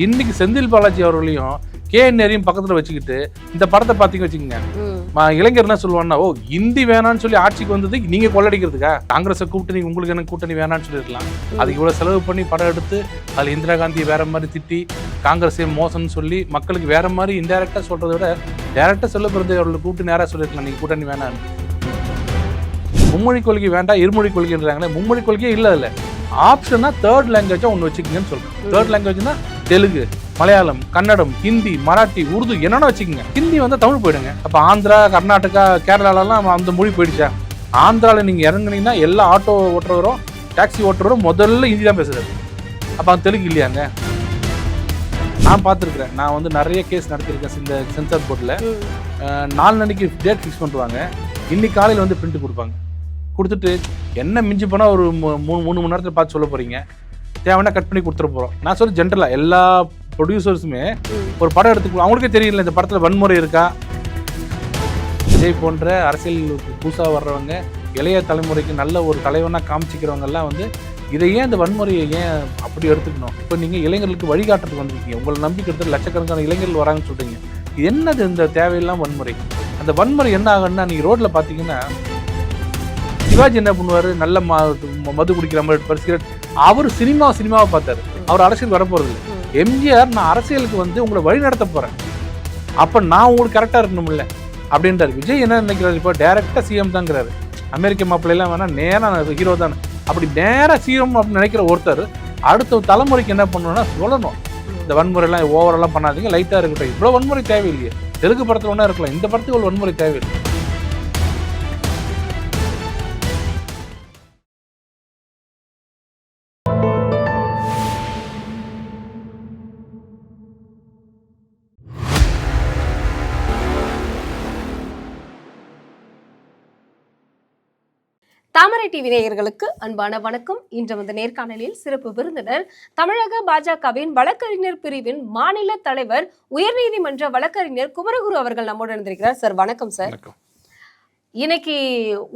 இன்னைக்கு செந்தில் பாலாஜி அவர்களையும் KN நேரையும் பக்கத்துல வச்சுக்கிட்டு இந்த படத்தை பாத்தீங்க வச்சுக்கோங்க, இளைஞர் என்ன சொல்லுவான்னா, ஓ இந்தி வேணான்னு சொல்லி ஆட்சிக்கு வந்தது நீங்க கொள்ளடிக்கிறதுக்கா? காங்கிரஸை கூட்டணி உங்களுக்கு எனக்கு கூட்டணி வேணான்னு சொல்லிருக்கலாம். அதுக்கு இவ்வளவு செலவு பண்ணி படம் எடுத்து அதுல இந்திரா காந்தியை வேற மாதிரி திட்டி காங்கிரஸே மோசம்னு சொல்லி மக்களுக்கு வேற மாதிரி இன்டைரக்டா சொல்றதை விட டைரக்டா சொல்ல பிறந்த அவர்களுக்கு கூட்டு நேரா சொல்லிருக்கலாம் நீங்க கூட்டணி வேணான்னு. மும்மொழி கொள்கை வேண்டாம் இருமொழி கொள்கைன்றாங்களே, மும்மொழி கொள்கையே இல்லை. இல்லை ஆப்ஷனா தேர்ட் லாங்குவேஜா ஒன்று வச்சுக்கோங்கன்னு சொல்றேன். தேர்ட் லாங்குவேஜ்னா தெலுங்கு, மலையாளம், கன்னடம், ஹிந்தி, மராட்டி, உருது என்னென்ன வச்சுக்கோங்க. ஹிந்தி வந்து தமிழ் போயிடுங்க. அப்போ ஆந்திரா, கர்நாடகா, கேரளாலலாம் அந்த மொழி போயிடுச்சா? ஆந்திராவில் நீங்கள் இறங்குனீங்கன்னா எல்லா ஆட்டோ ஓட்டுறவரும் டாக்ஸி ஓட்டுறவரும் முதல்ல ஹிந்தி தான் பேசுறாரு. அப்போ அந்த தெலுங்கு இல்லையாங்க? நான் பார்த்துருக்குறேன். நான் வந்து நிறைய கேஸ் நடத்திருக்கேன் இந்த சென்சார் போர்டில். 4 நாளைக்கு டேட் ஃபிக்ஸ் பண்ணுவாங்க. இன்னைக்கு காலையில் வந்து பிரிண்ட் கொடுப்பாங்க. கொடுத்துட்டு என்ன மிஞ்சி போனால் ஒரு 3 மணி நேரத்தில் பார்த்து சொல்ல போகிறீங்க, தேவைன்னா கட் பண்ணி கொடுத்துட போகிறோம். நான் சொல்லி ஜென்ரலாக எல்லா ப்ரொடியூசர்ஸுமே ஒரு படம் எடுத்துக்கலாம். அவங்களுக்கே தெரியல இந்த படத்தில் வன்முறை இருக்கா. விஜய் போன்ற அரசியல் புதுசாக வர்றவங்க இளைய தலைமுறைக்கு நல்ல ஒரு தலைவனாக காமிச்சிக்கிறவங்கெல்லாம் வந்து இதை ஏன் இந்த வன்முறையை ஏன் அப்படி எடுத்துக்கணும்? இப்போ நீங்கள் இளைஞர்களுக்கு வழிகாட்டுறதுக்கு வந்திருக்கீங்க. உங்களை நம்பிக்கை எடுத்து லட்சக்கணக்கான இளைஞர்கள் வராங்கன்னு சொல்கிறீங்க. என்னது இந்த தேவையில்லாம் வன்முறை? அந்த வன்முறை என்ன ஆகுன்னா, நீங்கள் ரோட்டில் பார்த்தீங்கன்னா சிவாஜி என்ன பண்ணுவார், நல்ல மது குடிக்கிற மாதிரி எடுப்பார், சிகரெட். அவர் சினிமாவை பார்த்தாரு. அவர் அரசியல் வரப்போறது. எம்ஜிஆர் நான் அரசியலுக்கு வந்து உங்களை வழி நடத்த போறேன், அப்ப நான் உங்களுக்கு கரெக்டா இருக்கணும்ல அப்படின்றாரு. விஜய் என்ன நினைக்கிறாரு, இப்போ டைரக்டா சிஎம் தாங்கிறாரு. அமெரிக்க மாப்பிள்ளைலாம் வேணா நேரா ஹீரோ தானே. அப்படி நேரா சிஎம் அப்படின்னு நினைக்கிற ஒருத்தர் அடுத்த தலைமுறைக்கு என்ன பண்ணணும்னா சொல்லணும், இந்த வன்முறைலாம் ஓவரெல்லாம் பண்ணாதீங்க, லைட்டா இருக்கட்டும். இவ்வளவு வன்முறை தேவையில்லையே. தெலுங்கு படத்துல ஒன்றா இருக்கலாம், இந்த படத்துக்கு ஒரு வன்முறை தேவையில்லை. தாமரை டிவி நேயர்களுக்கு அன்பான வணக்கம். இன்று வந்து நேர்காணலில் சிறப்பு விருந்தினர் தமிழக பாஜகவின் வழக்கறிஞர் பிரிவின் மாநில தலைவர், உயர்நீதிமன்ற வழக்கறிஞர் குமரகுரு அவர்கள் நம்மோடு இருந்திருக்கிறார். சார் வணக்கம். சார், இன்னைக்கு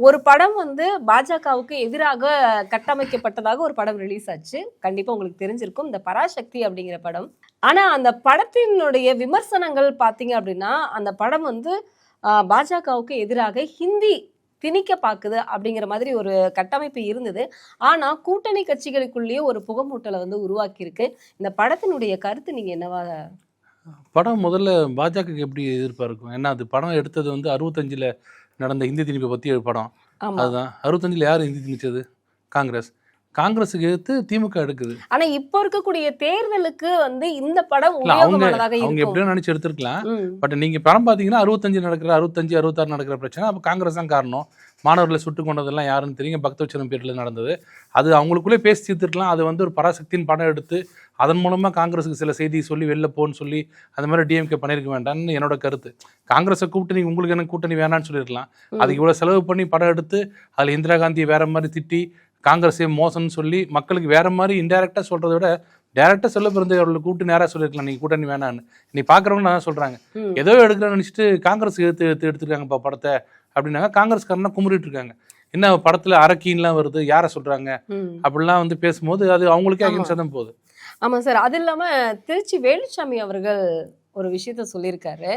ஒரு படம் வந்து பாஜகவுக்கு எதிராக கட்டமைக்கப்பட்டதாக ஒரு படம் ரிலீஸ் ஆச்சு. கண்டிப்பா உங்களுக்கு தெரிஞ்சிருக்கும், இந்த பராசக்தி அப்படிங்கிற படம். ஆனா அந்த படத்தினுடைய விமர்சனங்கள் பாத்தீங்க அப்படின்னா, அந்த படம் வந்து பாஜகவுக்கு எதிராக ஹிந்தி திணிக்க பாக்குது அப்படிங்கிற மாதிரி ஒரு கட்டமைப்பு இருந்தது. ஆனா கூட்டணி கட்சிகளுக்குள்ளேயே ஒரு புகமூட்டலை வந்து உருவாக்கி இருக்கு. இந்த படத்தினுடைய கருத்து நீங்க என்னவா? படம் முதல்ல பாஜகவுக்கு எப்படி எதிர்ப்பா இருக்கும்? ஏன்னா அது படம் எடுத்தது வந்து 65ல் நடந்த ஹிந்தி திணிப்பை பத்தி படம். அதுதான் 65ல் யார் ஹிந்தி திணிச்சது? காங்கிரஸுக்கு எதிர்த்து திமுக எடுக்குது. ஆனா இப்போ இருக்கக்கூடிய தேர்தலுக்கு வந்து இந்த படம் அவங்க எப்படியும் நினைச்சு எடுத்திருக்கலாம். பட் நீங்க படம் பாத்தீங்கன்னா 65 நடக்கிற 65 66 நடக்கிற பிரச்சனை அப்ப காங்கிரஸ் தான் காரணம். மாணவர்களை சுட்டு கொண்டதெல்லாம் யாருன்னு தெரியும், பக்தவச்சனம் பேர்ல நடந்தது. அது அவங்களுக்குள்ளே பேசி தீர்த்துருக்கலாம். அது வந்து ஒரு பராசக்தியின் படம் எடுத்து அதன் மூலமா காங்கிரஸுக்கு சில செய்தி சொல்லி வெளில போன்னு சொல்லி அந்த மாதிரி டிஎம்கே பண்ணியிருக்க வேண்டாம்னு என்னோட கருத்து. காங்கிரஸை கூட்டணி உங்களுக்கு எனக்கு கூட்டணி வேணான்னு சொல்லியிருக்கலாம். அதுக்கு இவ்வளவு செலவு பண்ணி படம் எடுத்து அதுல இந்திரா காந்தியை வேற மாதிரி திட்டி காங்கிரஸே மோசம்னு சொல்லி மக்களுக்கு வேற மாதிரி இன்டைரக்டா சொல்றதை விட டைரக்டா சொல்ல பிறந்த அவர்களுக்கு கூட்டு நேரா சொல்லிருக்கலாம் நீங்க கூட்டணி வேணான்னு. நீ பாக்குறவங்க நான் சொல்றாங்க, ஏதோ எடுக்கிறேன்னு நினைச்சிட்டு காங்கிரஸ் எடுத்துருக்காங்கப்பா படத்தை அப்படின்னாங்க. காங்கிரஸ்காரனா குமுறிட்டு இருக்காங்க. என்ன படத்துல அரக்கீன்லாம் வருது, யார சொல்றாங்க அப்படிலாம் வந்து பேசும்போது அது அவங்களுக்கே அகிம்சை தான் போகுது. ஆமா சார். அது இல்லாம திருச்சி வேலுச்சாமி அவர்கள் ஒரு விஷயத்த சொல்லியிருக்காரு.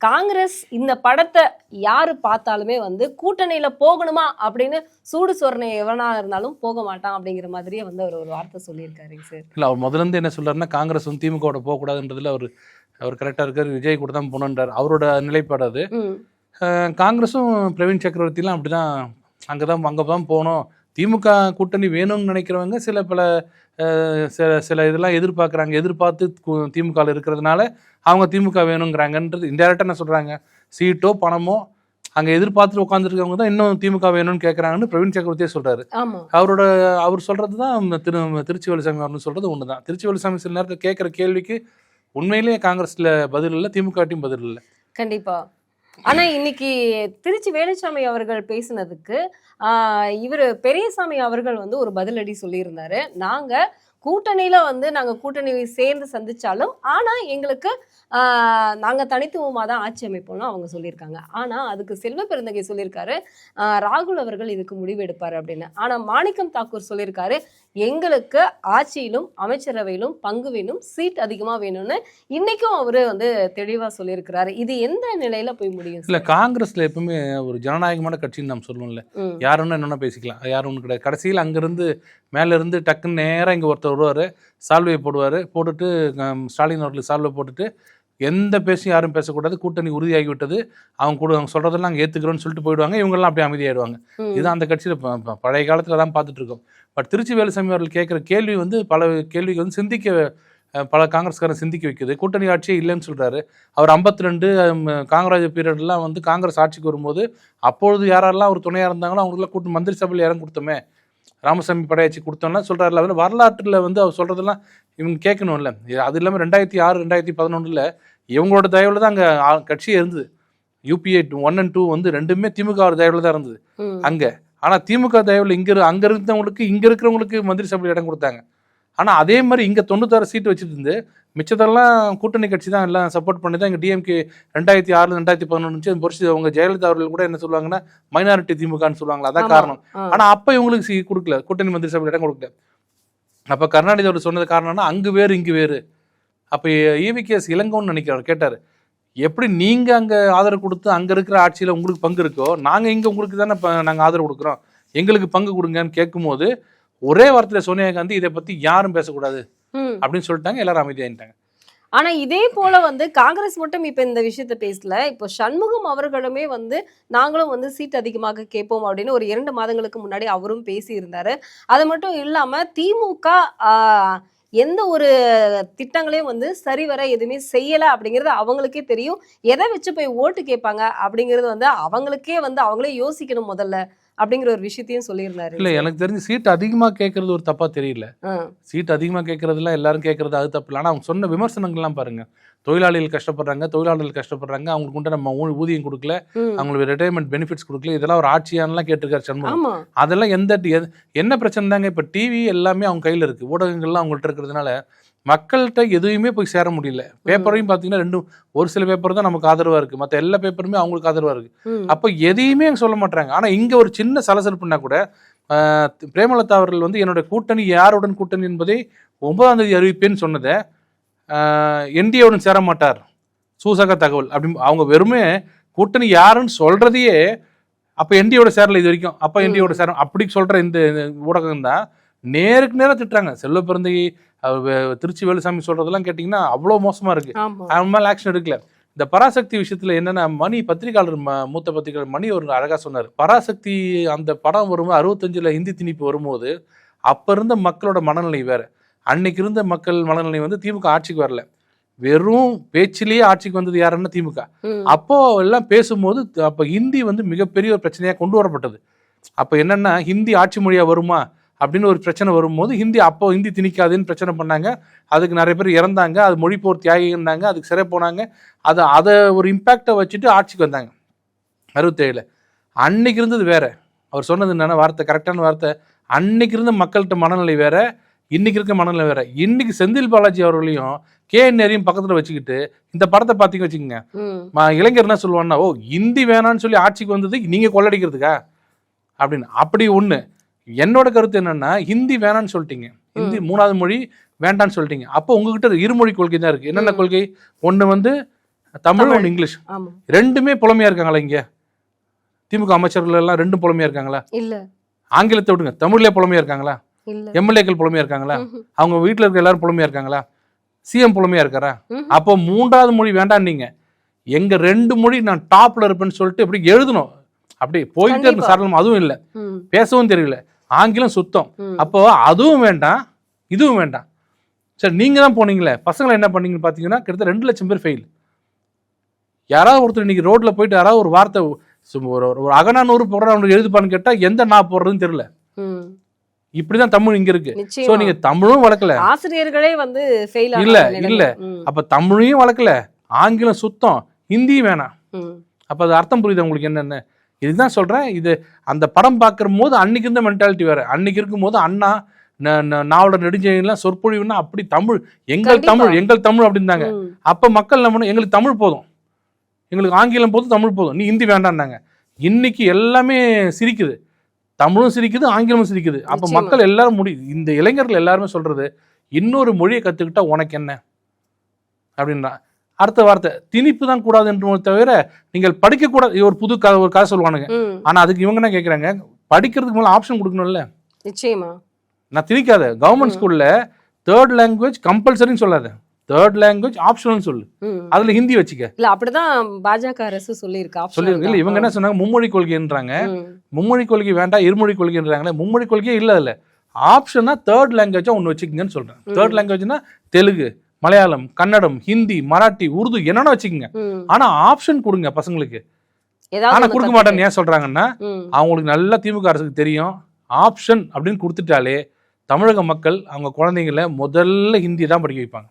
காங்கிரஸ் இந்த படத்தை யாரு பார்த்தாலுமே வந்து கூட்டணியில போகணுமா அப்படின்னு சூடு சொரணை எவனா இருந்தாலும் போக மாட்டான் அப்படிங்கிற மாதிரியே வந்து அவர் ஒரு வார்த்தை சொல்லியிருக்காருங்க சார். இல்ல அவர் முதல்ல இருந்து என்ன சொல்றாருன்னா, காங்கிரஸ் வந்து திமுக போகக்கூடாதுன்றதுல அவர் கரெக்டா இருக்காரு. விஜய் கூட தான் போகணுன்றார் அவரோட நிலைப்பாடு. அது காங்கிரஸும் பிரவீன் சக்கரவர்த்திலாம் அப்படிதான், அங்கதான் போகணும். திமுக கூட்டணி வேணும்னு நினைக்கிறவங்க சில இதெல்லாம் எதிர்பார்த்து திமுக இருக்கிறதுனால அவங்க திமுக வேணுங்கிறாங்கன்றது இன்டைரக்டா என்ன சொல்றாங்க, சீட்டோ பணமோ அங்க எதிர்பார்த்துட்டு உட்காந்துருக்கவங்க தான் இன்னும் திமுக வேணும்னு கேட்கறாங்கன்னு பிரவீன் சக்கரவர்த்தியே சொல்றாரு. அவர் சொல்றதுதான் திருச்சி வேலுசாமி அவர்னு சொல்றது ஒண்ணுதான். திருச்சி வேலுசாமி சில நேரத்தில் கேட்கிற கேள்விக்கு உண்மையிலேயே காங்கிரஸ்ல பதில் இல்லை, திமுகட்டையும் பதில் இல்லை. கண்டிப்பா. ஆனா இன்னைக்கு திருச்சி வேலுச்சாமி அவர்கள் பேசினதுக்கு இவர் பெரியசாமி அவர்கள் வந்து ஒரு பதிலடி சொல்லியிருந்தாரு. நாங்க கூட்டணி சேர்ந்து சந்திச்சாலும் ஆனா எங்களுக்கு நாங்க தனித்துவமா தான் ஆட்சி அமைப்போம்னு அவங்க சொல்லியிருக்காங்க. ஆனா அதுக்கு செல்வ பெருந்தகை சொல்லியிருக்காரு ராகுல் அவர்கள் இதுக்கு முடிவு எடுப்பாரு அப்படின்னு. ஆனா மாணிக்கம் தாக்கூர் சொல்லியிருக்காரு, எங்களுக்கு ஆட்சியிலும் அமைச்சரவையிலும் பங்கு வேணும், சீட் அதிகமா வேணும்னு இன்னைக்கும் அவரு வந்து தெளிவா சொல்லியிருக்கிறாரு. இது எந்த நிலையில போய் முடியும் இல்ல காங்கிரஸ்ல எப்பவுமே ஒரு ஜனநாயகமான கட்சின்னு நம்ம சொல்லுவோம்ல, யாருன்னு என்னன்னா பேசிக்கலாம், யாரும் ஒண்ணு கிடையாது. கடைசியில் அங்கிருந்து மேல இருந்து டக்குன்னு நேரா இங்க ஒருத்தர் வருவாரு, சால்வையை போடுவாரு, போட்டுட்டு ஸ்டாலின் அவர்களுக்கு சால்வை போட்டுட்டு எந்த பேசும் யாரும் பேசக்கூடாது, கூட்டணி உறுதியாகி விட்டது, அவங்க சொல்றதெல்லாம் நாங்கள் ஏற்றுக்கிறோன்னு சொல்லிட்டு போயிடுவாங்க, இவங்கெல்லாம் அப்படியே அமைதியாயிடுவாங்க. இதுதான் அந்த கட்சியில் பழைய காலத்தில் தான் பார்த்துட்டு இருக்கோம். பட் திருச்சி வேலுசாமி அவர்கள் கேட்குற கேள்வி வந்து பல கேள்விக்கு வந்து சிந்திக்க பல காங்கிரஸ்காரன் சிந்திக்க வைக்குது. கூட்டணி ஆட்சியே இல்லைன்னு சொல்கிறாரு. அவர் 52 காங்கிரஸ் பீரியட்லாம் வந்து காங்கிரஸ் ஆட்சிக்கு வரும்போது அப்பொழுது யாரெல்லாம் ஒரு துணையாக இருந்தாங்களோ அவங்களுக்குலாம் கூட்டு மந்திரி சபையில் இடம் கொடுத்தோமே, ராமசாமி படையாச்சி கொடுத்தோம்னா சொல்கிறாருல, அதில் வரலாற்றில் வந்து அவர் சொல்கிறதெல்லாம் இவங்க கேட்கணும்ல. அது இல்லாமல் 2006 2011 இவங்களோட தயவுல தான் அங்கே கட்சியே இருந்தது. UPA 1 and 2 வந்து ரெண்டுமே திமுக தயவுல தான் இருந்தது அங்கே. ஆனால் திமுக தயவுல அங்கே இருந்தவங்களுக்கு இங்கே இருக்கிறவங்களுக்கு மந்திரி சபையில் இடம் கொடுத்தாங்க. ஆனால் அதே மாதிரி இங்கே 96 சீட்டு வச்சுட்டு இருந்து மிச்சத்தெல்லாம் கூட்டணி கட்சி தான் எல்லாம் சப்போர்ட் பண்ணி தான் இங்கே DMK 2006 2011 பொறிச்சு. அவங்க ஜெயலலிதா அவர்கள் கூட என்ன சொல்லுவாங்கன்னா மைனாரிட்டி திமுகன்னு சொல்லுவாங்களா, அதான் காரணம். ஆனால் அப்போ இவங்களுக்கு கொடுக்கல, கூட்டணி மந்திரி சபையில் இடம் கொடுக்கல. அப்போ கருணாநிதி அவர் சொன்னது காரணம்னா அங்கு வேறு இங்கு வேறு. அப்போ EVKS இளங்கோன்னு நினைக்கிறார், கேட்டார், எப்படி நீங்கள் அங்கே ஆதரவு கொடுத்து அங்கே இருக்கிற ஆட்சியில் உங்களுக்கு பங்கு இருக்கோ, நாங்கள் இங்கே உங்களுக்கு தானே நாங்கள் ஆதரவு கொடுக்குறோம், எங்களுக்கு பங்கு கொடுங்கன்னு கேட்கும்போது ஒரே வார்த்தையில் சோனியா காந்தி இதை பற்றி யாரும் பேசக்கூடாது அப்படின்னு சொல்லிட்டாங்க. எல்லாரும் அமைதியாயிட்டாங்க. ஆனா இதே போல வந்து காங்கிரஸ் மட்டும் இப்ப இந்த விஷயத்த பேசல. இப்போ சண்முகம் அவர்களுமே வந்து நாங்களும் வந்து சீட் அதிகமாக கேட்போம் அப்படின்னு ஒரு 2 மாதங்களுக்கு முன்னாடி அவரும் பேசி இருந்தாரு. அது மட்டும் இல்லாம திமுக எந்த ஒரு திட்டங்களையும் வந்து சரிவர எதுவுமே செய்யல அப்படிங்கிறது அவங்களுக்கே தெரியும். எதை வச்சு போய் ஓட்டு கேட்பாங்க அப்படிங்கிறது வந்து அவங்களுக்கே வந்து அவங்களே யோசிக்கணும் முதல்ல அப்படிங்கிற ஒரு விஷயத்தையும் சொல்லியிருந்தாரு. இல்லை, எனக்கு தெரிஞ்சு சீட் அதிகமாக கேட்கறது ஒரு தப்பா தெரியல. சீட் அதிகமாக கேட்கறதுலாம் எல்லாரும் கேட்கறது அது தப்பு இல்லை. ஆனால் அவங்க சொன்ன விமர்சனங்கள்லாம் பாருங்க, தொழிலாளிகள் கஷ்டப்படுறாங்க, அவங்களுக்கு உண்டு நம்ம ஊதியம் கொடுக்கல, அவங்களுக்கு ரிட்டையர்மெண்ட் பெனிஃபிட்ஸ் கொடுக்கல, இதெல்லாம் ஒரு ஆட்சியானலாம் கேட்டிருக்காரு சண்முகம். அதெல்லாம் என்ன பிரச்சனை தாங்க, இப்போ டிவி எல்லாமே அவங்க கையில் இருக்கு, ஊடகங்கள்லாம் அவங்கள்ட்ட இருக்கிறதுனால மக்கள்கிட்ட எதுவுமே போய் சேர முடியல. பேப்பரையும் பார்த்தீங்கன்னா ஒரு சில பேப்பர் தான் நமக்கு ஆதரவாக இருக்குது, மற்ற எல்லா பேப்பருமே அவங்களுக்கு ஆதரவாக இருக்குது. அப்போ எதையுமே சொல்ல மாட்டாங்க. ஆனால் இங்கே ஒரு சின்ன சலசலப்புனா கூட பிரேமலதா அவர்கள் வந்து என்னோட கூட்டணி யாருடன் கூட்டணி என்பதை 9ஆம் தேதி அறிவிப்பேன்னு சொன்னதை NDAவுடன் சேர மாட்டார், சூசக தகவல் அப்படி அவங்க வெறுமே கூட்டணி யாருன்னு சொல்றதையே அப்போ NDAவோட சேரல இது வரைக்கும், அப்போ NDAவோட சேர அப்படி சொல்ற இந்த ஊடகம் தான் நேருக்கு நேரம் திட்டுறாங்க. செல்வ பிறந்தை திருச்சி வேலுசாமி சொல்றதெல்லாம் கேட்டிங்கன்னா அவ்வளோ மோசமா இருக்கு. அவன் மேலே ஆக்ஷன் எடுக்கல. இந்த பராசக்தி விஷயத்துல என்னன்னா பத்திரிகையாளர் மூத்த பத்திரிகையாளர் மணி ஒரு அழகா சொன்னார். பராசக்தி அந்த படம் வரும்போது 65 ஹிந்தி திணிப்பு வரும்போது அப்ப இருந்த மக்களோட மனநிலை வேற. அன்னைக்கு இருந்த மக்கள் மனநிலை வந்து திமுக ஆட்சிக்கு வரல, வெறும் பேச்சிலேயே ஆட்சிக்கு வந்தது யாருன்னா திமுக. அப்போ எல்லாம் பேசும்போது அப்ப ஹிந்தி வந்து மிகப்பெரிய ஒரு பிரச்சனையா கொண்டு வரப்பட்டது. அப்ப என்னன்னா ஹிந்தி ஆட்சி மொழியா வருமா அப்படின்னு ஒரு பிரச்சனை வரும்போது ஹிந்தி திணிக்காதுன்னு பிரச்சனை பண்ணாங்க. அதுக்கு நிறைய பேர் இறந்தாங்க, அது மொழிப்போர் தியாகினாங்க, அதுக்கு சிறை போனாங்க. அதை ஒரு இம்பேக்டை வச்சுட்டு ஆட்சிக்கு வந்தாங்க 67. அன்னைக்கு இருந்தது வேற. அவர் சொன்னது என்னன்னா வார்த்தை, கரெக்டான வார்த்தை, அன்னைக்கு இருந்த மக்கள்கிட்ட மனநிலை வேற, இன்னைக்கு இருக்க மனநிலை வேற. இன்னைக்கு செந்தில் பாலாஜி அவர்களையும் KNRையும் பக்கத்துல வச்சுக்கிட்டு இந்த படத்தை பார்த்தீங்க வச்சுக்கோங்க, இளைஞர் என்ன சொல்லுவான்னா, ஓ ஹிந்தி வேணான்னு சொல்லி ஆட்சிக்கு வந்தது நீங்க கொள்ளடிக்கிறதுக்கா அப்படின்னு. அப்படி ஒண்ணு. என்னோட கருத்து என்னன்னா, ஹிந்தி வேணான்னு சொல்லிட்டீங்க, ஹிந்தி 3வது மொழி வேண்டான்னு சொல்லிட்டீங்க. அப்போ உங்ககிட்ட இருமொழி கொள்கை தான் இருக்கு. என்னென்ன கொள்கை? ஒன்று வந்து தமிழ், ஒன்று இங்கிலீஷ். ரெண்டுமே புலமையா இருக்காங்களா? இங்க திமுக அமைச்சர்கள் எல்லாம் ரெண்டும் புலமையா இருக்காங்களா? இல்ல. ஆங்கிலத்தை விடுங்க, தமிழ்லயே புலமையா இருக்காங்களா? MLAக்கள் புலமையா இருக்காங்களா? அவங்க வீட்டுல இருக்க எல்லாரும் புலமையா இருக்காங்களா? CM புலமையா இருக்காரா? அப்போ 3வது மொழி வேண்டாம். நீங்க எங்க 2 மொழி நான் டாப்ல இருப்பேன்னு சொல்லிட்டு இப்படி எழுதணும். அப்படி போயிட்டே இருக்கு சரளம். அதுவும் இல்லை, பேசவும் தெரியல, ஆங்கிலம் சுத்தம். அப்போ அதுவும் வேண்டாம், இதுவும் வேண்டாம். சரி, நீங்க தான் போனீங்களே, பசங்களை என்ன பண்ணீங்கன்னு பாத்தீங்கன்னா கிட்டத்தட்ட 2 லட்சம் பேர் ஃபெயில். யாராவது ஒருத்தர் இன்னைக்கு ரோட்ல போயிட்டு யாராவது ஒரு வார்த்தை ஒரு அகநானூறு போடுற எழுதுப்பான்னு கேட்டா எந்த நான் போடுறதுன்னு தெரியல. இப்படிதான் தமிழ் இங்க இருக்கு. சோ நீங்க தமிழும் வளர்க்கல, ஆசிரியர்களே வந்து ஃபெயில் இல்ல. அப்ப தமிழையும் வளர்க்கல, ஆங்கிலம் சுத்தம், ஹிந்தியும் வேணாம். அப்ப அது அர்த்தம் புரியுது உங்களுக்கு என்னன்னு? இதுதான் சொல்றேன். இது அந்த படம் பார்க்கிற போது அன்னைக்கு இருந்த மென்டாலிட்டி வேற. அன்னைக்கு இருக்கும் போது அண்ணா நாவலர் நெடுஞ்செழியன்லாம் சொற்பொழிவுன்னா அப்படி தமிழ், எங்கள் தமிழ் அப்படின்னாங்க. அப்ப மக்கள் நம்ம எங்களுக்கு தமிழ் போதும், எங்களுக்கு ஆங்கிலம் போதும், தமிழ் போதும், நீ ஹிந்தி வேண்டாம்னாங்க. இன்னைக்கு எல்லாமே சிரிக்குது. தமிழும் சிரிக்குது, ஆங்கிலமும் சிரிக்குது. அப்ப நிச்சயமா. மக்கள் எல்லாரும் இந்த இளைஞர்கள் எல்லாருமே சொல்றது இன்னொரு மொழியை கத்துக்கிட்டா உனக்கு என்ன அப்படின்னா, அடுத்த வார்த்தை திணிப்பு தான் கூடாது என்று தவிர நீங்கள் படிக்க கூடாது. ஒரு புது ஒரு கதை சொல்லுவானுங்க. ஆனா அதுக்கு இவங்க என்ன கேக்குறாங்க, படிக்கிறதுக்கு மேல ஆப்ஷன் கொடுக்கணும்ல. நிச்சயமா. நான் திணிக்காத, கவர்மெண்ட் ஸ்கூல்ல 3rd லாங்குவேஜ் கம்பல்சரின்னு சொல்லாத, 3rd லாங்குவேஜ் ஆப்ஷனல் சொல்லு, அதுல ஹிந்தி வச்சுக்க. இல்ல அப்படிதான் பாஜக அரசு சொல்லியிருக்கா. இல்ல இவங்க என்ன சொன்னாங்க, மும்மொழி கொள்கைன்றாங்க. மும்மொழி கொள்கை வேண்டாம், இருமொழி கொள்கைன்றாங்களே. மும்மொழி கொள்கையே இல்ல. இல்ல ஆப்ஷனா 3rd லாங்குவேஜா ஒன்னு வச்சுக்கங்கன்னு சொல்றேன். 3rd லாங்குவேஜ்னா தெலுங்கு, மலையாளம், கன்னடம், ஹிந்தி, மராட்டி, உருது என்னன்னா வச்சுக்கோங்க. ஆனா ஆப்ஷன் கொடுங்க பசங்களுக்கு. ஆனா கொடுக்க மாட்டேன்னு ஏன் சொல்றாங்கன்னா, அவங்களுக்கு நல்லா திமுக அரசுக்கு தெரியும், ஆப்ஷன் அப்படின்னு கொடுத்துட்டாலே தமிழக மக்கள் அவங்க குழந்தைங்கள முதல்ல ஹிந்தி தான் படிக்க வைப்பாங்க.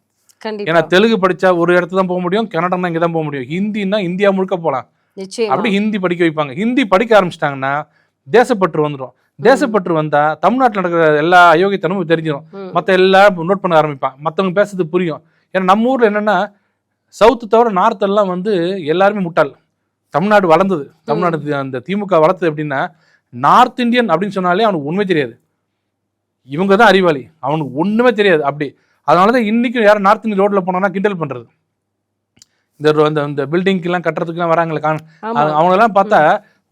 ஏன்னா தெலுங்கு படிச்சா ஒரு இடத்துல தான் போக முடியும், கன்னடம்னா இங்க தான் போக முடியும். ஹிந்தின்னா இந்தியா முழுக்க போகலாம். அப்படி ஹிந்தி படிக்க வைப்பாங்க. ஹிந்தி படிக்க ஆரம்பிச்சிட்டாங்கன்னா தேசப்பற்று வந்துடும். தேசப்பற்று வந்தா தமிழ்நாட்டில் நடக்கிற எல்லா அயோக்கியத்தனமும் தெரிஞ்சிடும். மற்ற எல்லாரும் நோட் பண்ண ஆரம்பிப்பான், மற்றவங்க பேசுறது புரியும். ஏன்னா நம்ம ஊர்ல என்னன்னா, சவுத்து தவிர நார்த் எல்லாம் வந்து எல்லாருமே முட்டாள். தமிழ்நாடு வளர்ந்தது, தமிழ்நாடு அந்த திமுக வளர்த்தது எப்படின்னா, நார்த் இந்தியன் அப்படின்னு சொன்னாலே அவனுக்கு உண்மை தெரியாது, இவங்க தான் அறிவாளி, அவனுக்கு ஒண்ணுமே தெரியாது. அப்படி அதனாலதான் இன்னைக்கு யாரும் நார்த் இந்தியன் ரோட்ல போனோம்னா கிண்டல் பண்றது. இந்த பில்டிங்லாம் கட்டுறதுக்குலாம் வராங்களே, அவங்க எல்லாம் பார்த்தா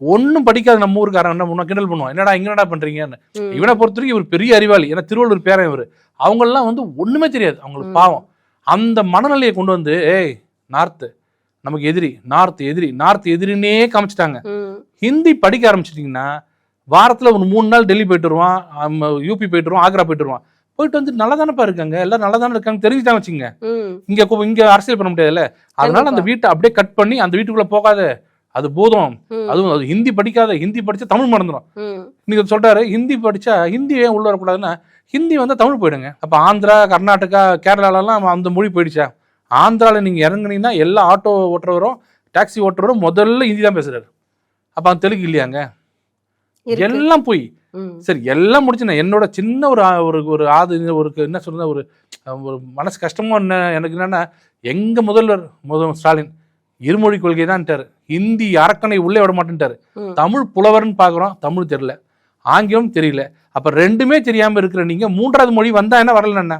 ஒன்னும் படிக்காத நம்ம ஊருக்காரன் என்ன கிண்டல் பண்ணுவான், என்னடா இங்க என்னடா பண்றீங்கன்னு. இவனை பொறுத்த வரைக்கும் இவர் பெரிய அறிவாளி, ஏன்னா திருவள்ளூர் பேரன் இவர். அவங்க எல்லாம் வந்து ஒண்ணுமே தெரியாது, அவங்களுக்கு பாவம். அந்த மனநிலையை கொண்டு வந்து, ஏய் நார்த் நமக்கு எதிரி, நார்த் எதிரி, நார்த் எதிரினே காமிச்சிட்டாங்க. ஹிந்தி படிக்க ஆரம்பிச்சிட்டிங்கன்னா வாரத்துல ஒரு 3 நாள் டெல்லி போயிட்டு வருவான், யூபி போயிட்டு வருவான், ஆக்ரா போயிட்டு வருவான். போயிட்டு வந்து நல்லா தானப்பா இருக்காங்க, எல்லாரும் நல்லா தானே இருக்காங்க தெரிஞ்சுட்டாங்க வச்சுங்க. இங்க அரசியல் பண்ண முடியாதுல்ல. அதனால அந்த வீட்டை அப்படியே கட் பண்ணி அந்த வீட்டுக்குள்ள போகாத, அது போதும், அதுவும் அது ஹிந்தி படிக்காத, ஹிந்தி படிச்சா தமிழ் மறந்துடும். நீங்க சொல்றாரு ஹிந்தி படிச்சா, ஹிந்தி ஏன் உள்ள வரக்கூடாதுன்னா, ஹிந்தி வந்தா தமிழ் போயிடுங்க. அப்ப ஆந்திரா, கர்நாடகா, கேரளாலாம் அந்த மொழி போயிடுச்சா? ஆந்திரால நீங்க இறங்குனீங்கன்னா எல்லா ஆட்டோ ஓட்டுறவரும் டாக்ஸி ஓட்டுறவரும் முதல்ல ஹிந்தி தான் பேசுறாரு. அப்ப அந்த தெலுங்கு இல்லையாங்க, எல்லாம் போய் சரி எல்லாம் முடிச்சுனா என்னோட சின்ன ஒரு என்ன சொல்றது, ஒரு மனசு கஷ்டமோ என்ன எனக்கு என்னன்னா, எங்க முதல்வர் ஸ்டாலின் இருமொழி கொள்கை தான், ஹிந்தி அரக்கனை உள்ளே விட மாட்டேன்ட்டாரு. தமிழ் புலவர்னு பாக்குறோம், தமிழ் தெரியல, ஆங்கிலம் தெரியல. அப்ப ரெண்டுமே தெரியாம இருக்கிற நீங்க 3வது மொழி வந்தா என்ன, வரல என்ன?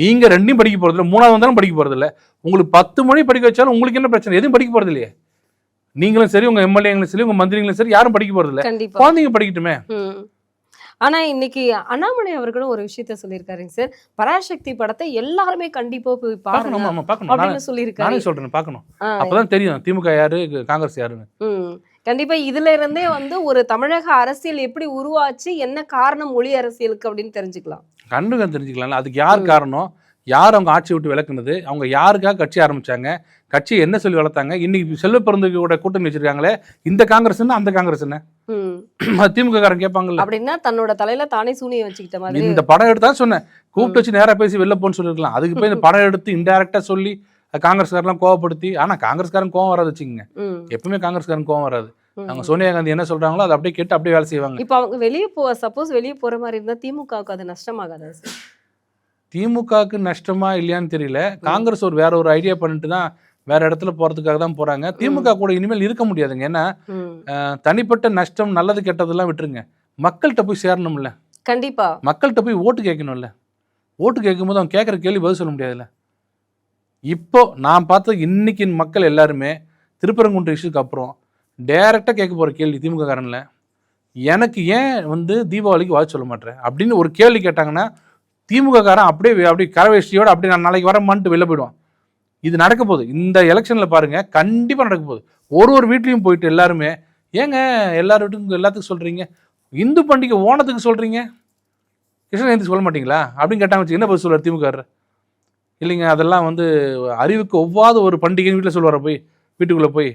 நீங்க ரெண்டையும் படிக்க போறது இல்ல, 3வது வந்தாலும் படிக்க போறது இல்ல. உங்களுக்கு 10 மொழி படிக்க வச்சாலும் உங்களுக்கு என்ன பிரச்சனை? எதுவும் படிக்க போறது இல்லையே. நீங்களும் சரி, உங்க எம்எல்ஏங்களும் சரி, உங்க மந்திரிகளும் சரி, யாரும் படிக்க போறது இல்ல. குழந்தைங்க படிக்கட்டுமே. ஆனா இன்னைக்கு அண்ணாமலை அவர்களும் ஒரு விஷயத்த சொல்லியிருக்காருங்க சார், பராசக்தி படத்தை எல்லாருமே கண்டிப்பா போய் பாக்கணும் அப்படின்னு சொல்லியிருக்காரு. நானே சொல்றேன், பாக்கணும், அப்பதான் தெரியும் திமுக யாரு, காங்கிரஸ் யாருன்னு. கண்டிப்பா இதுல இருந்தே வந்து ஒரு தமிழக அரசியல் எப்படி உருவாச்சு, என்ன காரணம் மொழி அரசியலுக்கு அப்படின்னு தெரிஞ்சுக்கலாம். தெரிஞ்சுக்கலாம். அதுக்கு யார் காரணம், யார் அவங்க ஆட்சி விட்டு விளக்குனது, அவங்க யாருக்காக கட்சி ஆரம்பிச்சாங்க, கட்சி என்ன சொல்லி வளர்த்தாங்க, இன்னைக்கு செல்வ பிறந்தோட கூட்டணி வச்சிருக்காங்களே, இந்த காங்கிரஸ் அந்த காங்கிரஸ் என்ன, திமுக காரன் கேட்பாங்கல்ல. அப்படின்னா தன்னோட தலையில தானே சூனியை வச்சுக்கிட்ட மாதிரி. இந்த படம் எடுத்தா சொன்னேன், கூப்பிட்டு வச்சு நேரா பேசி வெளில போன்னு சொல்லிருக்கலாம். அதுக்கு போய் இந்த படம் எடுத்து இன்டைரக்டா சொல்லி காங்கிரஸ்காரெல்லாம் கோவப்படுத்தி, ஆனா காங்கிரஸ்காரன் கோவம் வராது வச்சுக்கோங்க, எப்பவுமே காங்கிரஸ்காரன் கோவம் வராது. அவங்க சோனியா காந்தி என்ன சொல்றாங்களோ அதை அப்படியே கேட்டு அப்படியே வேலை செய்வாங்க. இப்ப அவங்க சப்போஸ் வெளியே போற மாதிரி இருந்தா திமுகவுக்கு அது நஷ்டமாகாதா சார்? திமுகவுக்கு நஷ்டமா இல்லையான்னு தெரியல. காங்கிரஸ் வேற ஒரு ஐடியா பண்ணிட்டு தான் வேற இடத்துல போறதுக்காக தான் போறாங்க. திமுக கூட இனிமேல் இருக்க முடியாதுங்க. ஏன்னா தனிப்பட்ட நஷ்டம், நல்லது கெட்டதெல்லாம் விட்டுருங்க, மக்கள்கிட்ட போய் சேரணும்ல. கண்டிப்பா மக்கள்கிட்ட போய் ஓட்டு கேட்கணும்ல. ஓட்டு கேட்கும் போது அவங்க கேட்கற கேள்வி பதில் சொல்ல முடியாதுல்ல. இப்போ நான் பார்த்த இன்னைக்கு மக்கள் எல்லாருமே திருப்பரங்குன்ற இஷ்யூக்கு அப்புறம் டைரக்டா கேட்க போற கேள்வி திமுக காரன்ல, எனக்கு ஏன் வந்து தீபாவளிக்கு வாழ்த்து சொல்ல மாட்டேன் அப்படின்னு ஒரு கேள்வி கேட்டாங்கன்னா, திமுக காரன் அப்படியே கரவேஷ்டியோட அப்படியே நான் நாளைக்கு வரமான்ட்டு வெளில போயிடுவான். இது நடக்க போகுது, இந்த எலெக்ஷன்ல பாருங்க, கண்டிப்பா நடக்க போகுது. ஒரு வீட்லயும் போயிட்டு எல்லாருமே, ஏங்க எல்லார் வீட்டுக்கும் எல்லாத்துக்கும் சொல்றீங்க, இந்து பண்டிகை ஓணத்துக்கு சொல்றீங்க, கிருஷ்ண ஜெயந்தி சொல்ல மாட்டீங்களா அப்படின்னு கேட்டாங்க. என்ன பதில் சொல்றாரு திமுக? இல்லைங்க, அதெல்லாம் வந்து அறிவுக்கு ஒவ்வாத ஒரு பண்டிகை வீட்டில் சொல்லுவார போய் வீட்டுக்குள்ள போய்.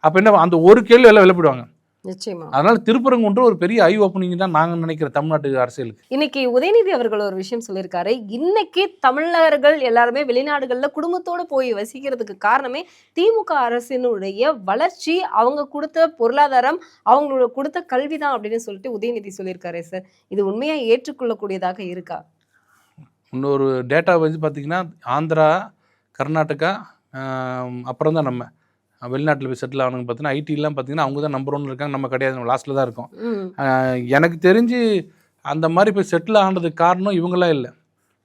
அப்ப என்ன, அந்த ஒரு கேள்வி எல்லாம் வெளிப்படுவாங்க. நிச்சயமா. அதனால திருப்பரங்குன்ற ஒரு பெரிய ஐ ஓப்பனிங் தான் நாங்க நினைக்கிற தமிழ்நாட்டு அரசியலுக்கு. இன்னைக்கு உதயநிதி அவர்கள் ஒரு விஷயம் சொல்லியிருக்காரு, இன்னைக்கு தமிழர்கள் எல்லாருமே வெளிநாடுகள்ல குடும்பத்தோட போய் வசிக்கிறதுக்கு காரணமே திமுக அரசினுடைய வளர்ச்சி, அவங்க கொடுத்த பொருளாதாரம், அவங்களோட கொடுத்த கல்விதான் அப்படின்னு சொல்லிட்டு உதயநிதி சொல்லியிருக்காரு சார். இது உண்மையா ஏற்றுக்கொள்ளக்கூடியதாக இருக்கா? இன்னொரு டேட்டா வந்து பார்த்தீங்கன்னா, ஆந்திரா, கர்நாடகா, அப்புறம் தான் நம்ம வெளிநாட்டில் போய் செட்டில் ஆனவங்க பார்த்தீங்கன்னா ஐடிலாம் பார்த்தீங்கன்னா அவங்க தான் நம்பர் 1 இருக்காங்க, நம்ம கிடையாது, நம்ம லாஸ்ட்டில் தான் இருக்கோம். ம். எனக்கு தெரிஞ்சு அந்த மாதிரி போய் செட்டில் ஆனதுக்கு காரணம் இவங்களாம் இல்லை.